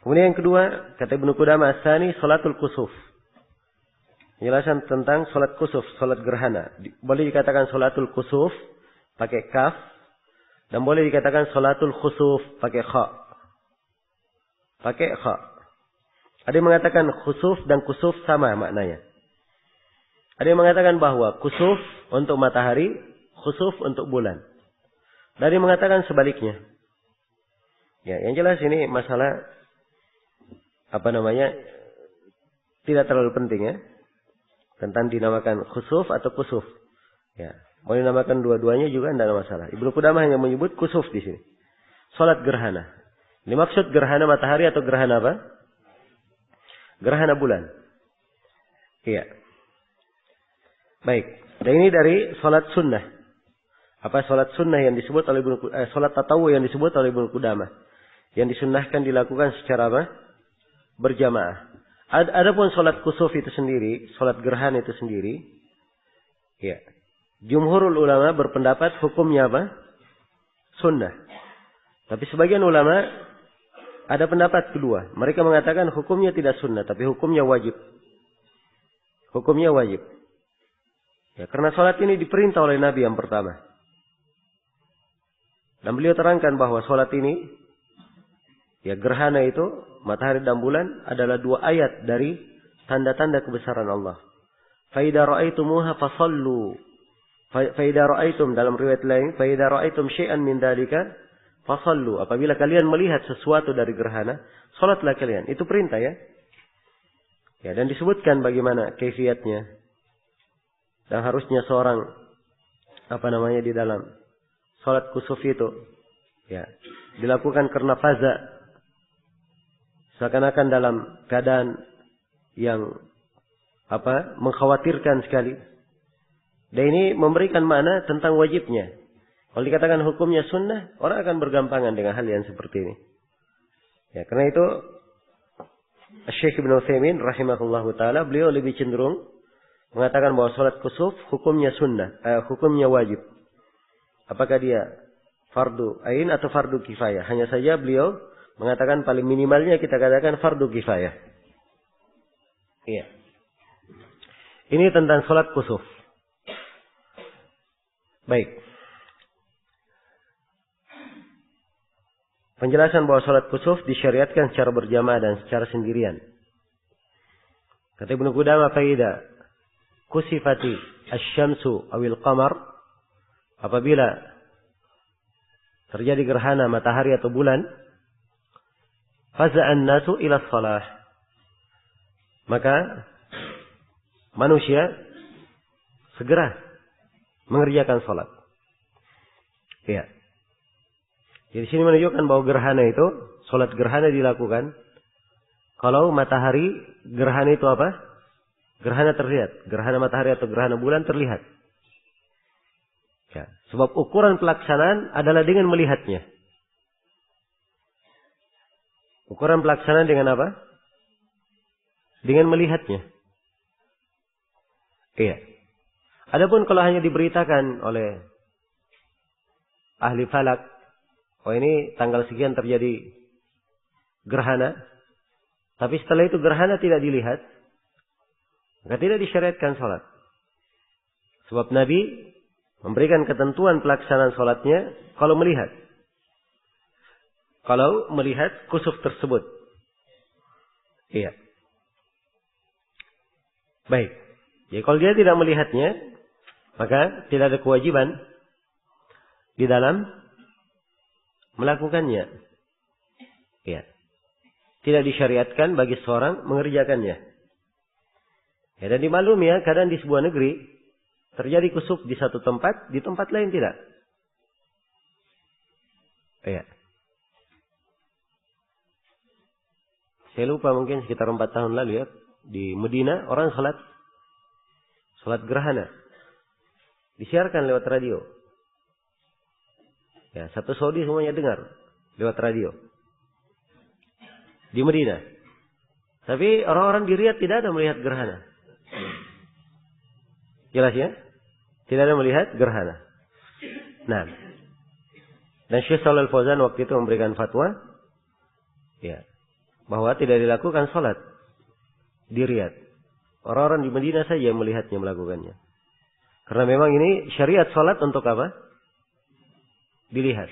Kemudian yang kedua, kata Ibnu Qudamah as-tsani salatul kusuf. Penjelasan tentang salat kusuf, salat gerhana. Boleh dikatakan salatul kusuf pakai kaf dan boleh dikatakan salatul khusuf pakai kha. Pakai kha. Ada yang mengatakan khusuf dan kusuf sama maknanya. Ada yang mengatakan bahwa kusuf untuk matahari, khusuf untuk bulan. Dan ada yang mengatakan sebaliknya. Ya, yang jelas ini masalah tidak terlalu penting ya. Tentang dinamakan khusuf atau kusuf. Ya, mau dinamakan dua-duanya juga tidak ada masalah. Ibnu Qudamah hanya menyebut kusuf di sini. Salat gerhana. Ini maksud gerhana matahari atau gerhana apa? Gerhana bulan. Iya. Baik. Dan ini dari salat sunnah. Apa salat sunnah yang disebut oleh salat tatawu yang disebut oleh Ibnu Qudamah. Yang disunnahkan dilakukan secara apa? Berjamaah. Adapun salat kusuf itu sendiri, salat gerhana itu sendiri, ya. Jumhurul ulama berpendapat hukumnya apa? Sunnah. Tapi sebagian ulama ada pendapat kedua. Mereka mengatakan hukumnya tidak sunnah, tapi hukumnya wajib. Hukumnya wajib. Ya, karena salat ini diperintah oleh Nabi yang pertama. Dan beliau terangkan bahwa salat ini, ya gerhana itu, matahari dan bulan adalah dua ayat dari tanda-tanda kebesaran Allah. Faida ra'aitumuha fasallu. Faida ra'aitum dalam riwayat lain, faida ra'aitum syai'an min dalika fasallu. Apabila kalian melihat sesuatu dari gerhana, salatlah kalian. Itu perintah ya. Ya, dan disebutkan bagaimana kaifiatnya. Dan harusnya seorang di dalam salat kusuf itu ya dilakukan karena faza. Seakan-akan dalam keadaan yang mengkhawatirkan sekali. Dan ini memberikan makna tentang wajibnya. Kalau dikatakan hukumnya sunnah, orang akan bergampangan dengan hal yang seperti ini. Ya, karena itu Syekh Ibnu Utsaimin rahimahullahu taala beliau lebih cenderung mengatakan bahwa salat kusuf hukumnya sunnah, hukumnya wajib. Apakah dia fardu ain atau fardu kifayah? Hanya saja beliau mengatakan paling minimalnya kita katakan fardu kifayah. Iya. Ini tentang salat kusuf. Baik. Penjelasan bahwa salat kusuf disyariatkan secara berjamaah dan secara sendirian. Kata Ibnu Qudamah faida kusifati asy-syamsu awil qamar, apabila terjadi gerhana matahari atau bulan, faza'an nasu ila shalah, maka manusia segera mengerjakan salat. Ya. Jadi sini menunjukkan bahwa gerhana itu, salat gerhana dilakukan kalau matahari gerhana itu apa? Gerhana terlihat, gerhana matahari atau gerhana bulan terlihat. Ya, sebab ukuran pelaksanaan adalah dengan melihatnya. Ukuran pelaksanaan dengan apa? Dengan melihatnya. Iya. Adapun kalau hanya diberitakan oleh ahli falak, oh ini tanggal sekian terjadi gerhana, tapi setelah itu gerhana tidak dilihat, maka tidak disyariatkan salat. Sebab Nabi memberikan ketentuan pelaksanaan salatnya kalau melihat. Kalau melihat kusuf tersebut. Iya. Baik. Jadi kalau dia tidak melihatnya, maka tidak ada kewajiban di dalam melakukannya. Iya. Tidak disyariatkan bagi seorang mengerjakannya. Ya, dan dimaklumi ya, kadang di sebuah negeri terjadi kusuf di satu tempat, di tempat lain tidak. Iya. Saya lupa mungkin sekitar 4 tahun lalu ya. Di Medina orang salat gerhana. Disiarkan lewat radio. Ya, satu Saudi semuanya dengar lewat radio. Di Medina. Tapi orang-orang di Riyadh tidak ada melihat gerhana. Jelas ya? Tidak ada melihat gerhana. Nah. Dan Syekh Shalal Fauzan waktu itu memberikan fatwa. Ya. bahwa tidak dilakukan sholat di Riyadh. Orang-orang di Madinah saja yang melihatnya melakukannya. Karena memang ini syariat sholat untuk apa? Dilihat.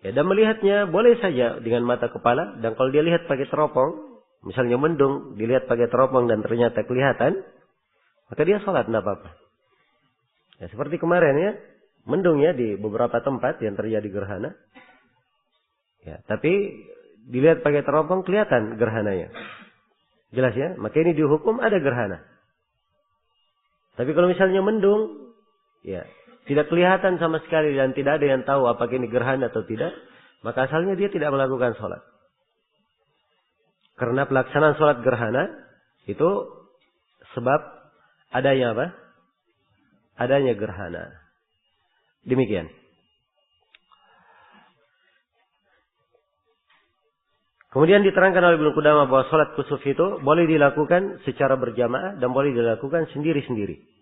Ya, dan melihatnya boleh saja dengan mata kepala. Dan kalau dia lihat pakai teropong, misalnya mendung, dilihat pakai teropong dan ternyata kelihatan, maka dia sholat, tidak apa-apa. Ya, seperti kemarin ya, mendung ya di beberapa tempat yang terjadi gerhana. Ya, tapi dilihat pakai teropong kelihatan gerhananya. Jelas ya, maka ini dihukum ada gerhana. Tapi kalau misalnya mendung, ya tidak kelihatan sama sekali dan tidak ada yang tahu apakah ini gerhana atau tidak, maka asalnya dia tidak melakukan sholat. Karena pelaksanaan sholat gerhana itu sebab adanya apa? Adanya gerhana. Demikian. Kemudian diterangkan oleh Ibnu Qudamah bahwa sholat kusuf itu boleh dilakukan secara berjamaah dan boleh dilakukan sendiri-sendiri.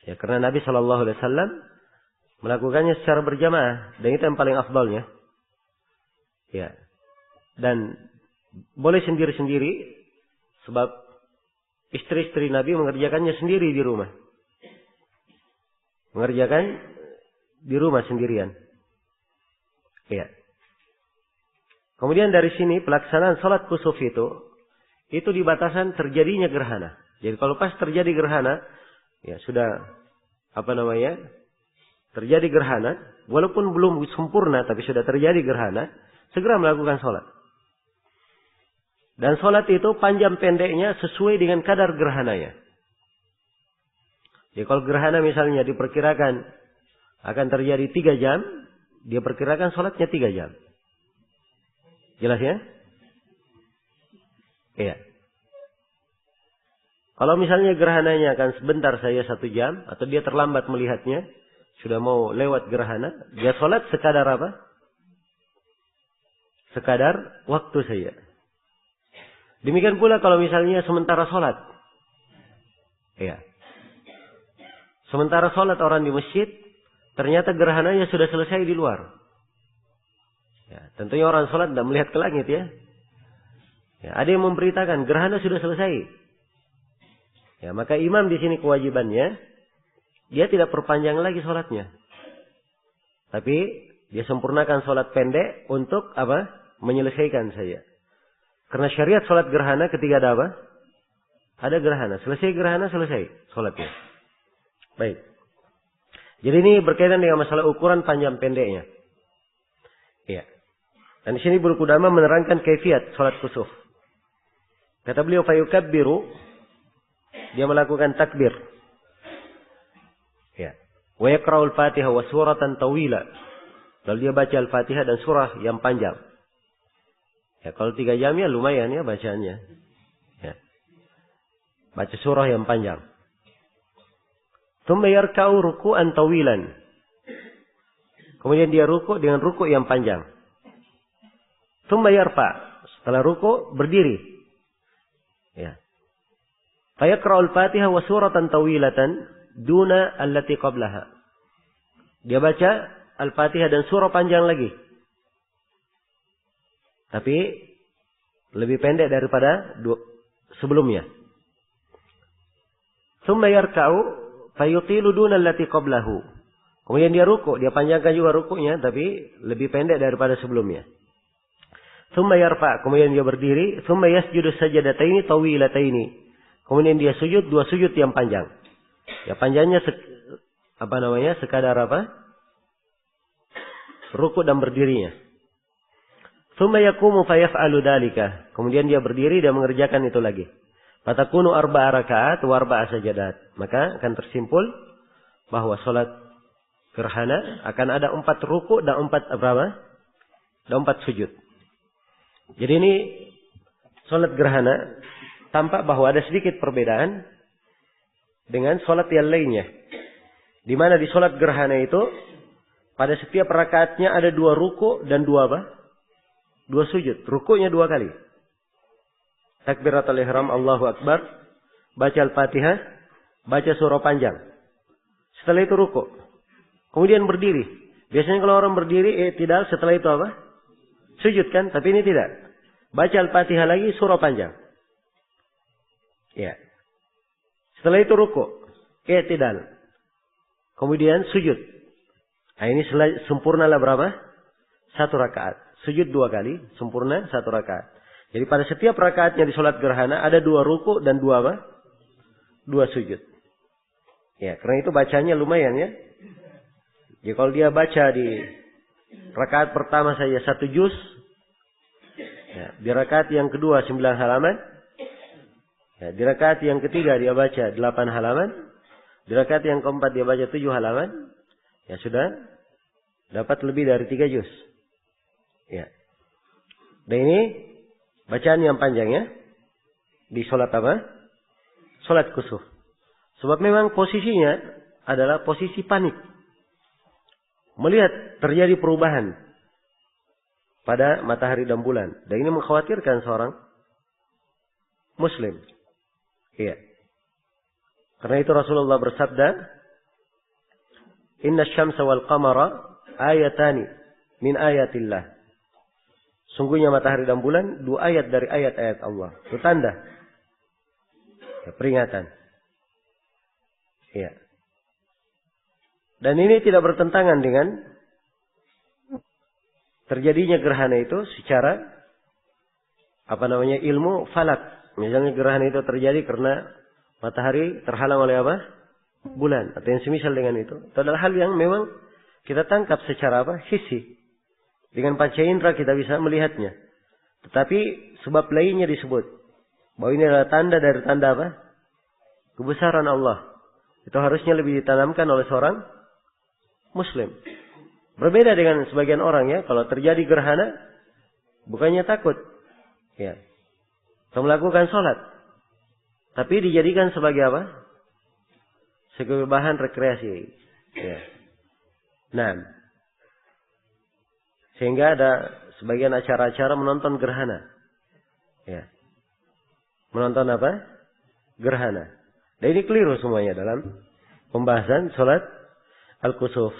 Ya, karena Nabi Shallallahu Alaihi Wasallam melakukannya secara berjamaah dan itu yang paling afdalnya. Ya, dan boleh sendiri-sendiri sebab istri-istri Nabi mengerjakannya sendiri di rumah, mengerjakan di rumah sendirian. Ya. Kemudian dari sini pelaksanaan sholat kusuf itu di batasan terjadinya gerhana. Jadi kalau pas terjadi gerhana, ya sudah terjadi gerhana, walaupun belum sempurna tapi sudah terjadi gerhana, segera melakukan sholat. Dan sholat itu panjang pendeknya sesuai dengan kadar gerhananya. Jadi kalau gerhana misalnya diperkirakan akan terjadi 3 jam, dia perkirakan sholatnya 3 jam. Jelas ya? Iya. Kalau misalnya gerhananya akan sebentar saja 1 jam, atau dia terlambat melihatnya, sudah mau lewat gerhana, dia sholat sekadar apa? Sekadar waktu saja. Demikian pula kalau misalnya sementara sholat. Iya. Sementara sholat orang di masjid, ternyata gerhananya sudah selesai di luar. Ya, tentunya orang sholat tidak melihat ke langit ya. Ya, ada yang memberitakan gerhana sudah selesai. Ya, maka imam di sini kewajibannya dia tidak perpanjang lagi sholatnya, tapi dia sempurnakan sholat pendek untuk apa? Menyelesaikan saja. Karena syariat sholat gerhana ketika ada apa? Ada gerhana. Selesai gerhana selesai sholatnya. Baik. Jadi ini berkaitan dengan masalah ukuran panjang pendeknya. Iya. Dan di sini Ibnu Qudamah menerangkan kaifiat salat kusuf. Kata beliau fayukabbiru, dia melakukan takbir. Ya. Wa yaqra'ul Fatihah wa suratan tawila. Lalu dia baca Al-Fatihah dan surah yang panjang. Ya, kalau 3 jam ya lumayan ya bacaannya. Ya. Baca surah yang panjang. Tsumma yarka'u ruku'an tawilan. Kemudian dia ruku' dengan ruku' yang panjang. Tsumma yarfa. Setelah ruku' berdiri. Ya. Fayaqra'ul Fatihah wa suratan tawilatan duna allati qablaha. Dia baca Al-Fatihah dan surah panjang lagi. Tapi lebih pendek daripada sebelumnya. Tsumma yarka'u fayutilu duna allati qablahu. Kemudian dia ruku', dia panjangkan juga ruku'nya tapi lebih pendek daripada sebelumnya. Tsumma yarfa', kemudian dia berdiri, tsumma yasjudu sajadataini tawilataini. Kemudian dia sujud 2 sujud yang panjang. Ya panjangnya sekadar apa? Ruku' dan berdirinya. Tsumma yaqumu fayaf'alu dzalika. Kemudian dia berdiri dan mengerjakan itu lagi. Fatakunu 4 rakaat wa 4 sajadat. Maka akan tersimpul bahwa salat gerhana akan ada 4 ruku' dan 4 berapa? Dan 4 sujud. Jadi ini salat gerhana tampak bahwa ada sedikit perbedaan dengan salat yang lainnya. Di mana di salat gerhana itu pada setiap rakaatnya ada 2 ruku' dan 2 apa? 2 sujud. Ruku'nya 2 kali. Takbiratul ihram, Allahu Akbar, baca Al-Fatihah, baca surah panjang. Setelah itu ruku'. Kemudian berdiri. Biasanya kalau orang berdiri tidak, setelah itu apa? Sujud kan? Tapi ini tidak. Baca Al-Fatihah lagi, surah panjang. Ya. Setelah itu ruku, i'tidal. Kemudian sujud. Nah, ini sempurnalah berapa? 1 rakaat. Sujud 2 kali, sempurna 1 rakaat. Jadi pada setiap rakaatnya di sholat gerhana ada 2 ruku dan 2 apa? 2 sujud. Ya, karena itu bacanya lumayan ya. Jadi kalau dia baca di rakaat pertama saja 1 juz, ya, di rakaat yang kedua 9 halaman, ya, di rakaat yang ketiga dia baca 8 halaman, di rakaat yang keempat dia baca 7 halaman, ya sudah dapat lebih dari 3 juz. Ya. Dan ini bacaan yang panjang ya. Di sholat apa? Sholat kusuf. Sebab memang posisinya adalah posisi panik. Melihat terjadi perubahan pada matahari dan bulan. Dan ini mengkhawatirkan seorang muslim. Iya. Karena itu Rasulullah bersabda, "Inna syamsa wal qamara ayatani min ayatillah." Sungguhnya matahari dan bulan 2 ayat dari ayat-ayat Allah. Itu tanda. Ya, peringatan. Iya. Dan ini tidak bertentangan dengan terjadinya gerhana itu secara ilmu falak. Misalnya gerhana itu terjadi karena matahari terhalang oleh apa? Bulan. Atau yang semisal dengan itu. Itu adalah hal yang memang kita tangkap secara hissi. Dengan panca indera kita bisa melihatnya. Tetapi sebab lainnya disebut. Bahwa ini adalah tanda dari tanda apa? Kebesaran Allah. Itu harusnya lebih ditanamkan oleh seorang muslim. Berbeda dengan sebagian orang ya. Kalau terjadi gerhana, bukannya takut. Ya. Atau melakukan sholat. Tapi dijadikan sebagai apa? Sebagai bahan rekreasi. Ya. Nah. Sehingga ada sebagian acara-acara menonton gerhana. Ya. Menonton apa? Gerhana. Dan ini keliru semuanya dalam pembahasan sholat al-kusuf.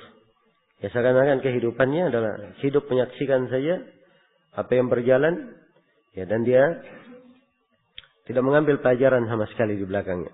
Ya, seakan-akan kehidupannya adalah hidup menyaksikan saja apa yang berjalan. Ya, dan dia tidak mengambil pelajaran sama sekali di belakangnya.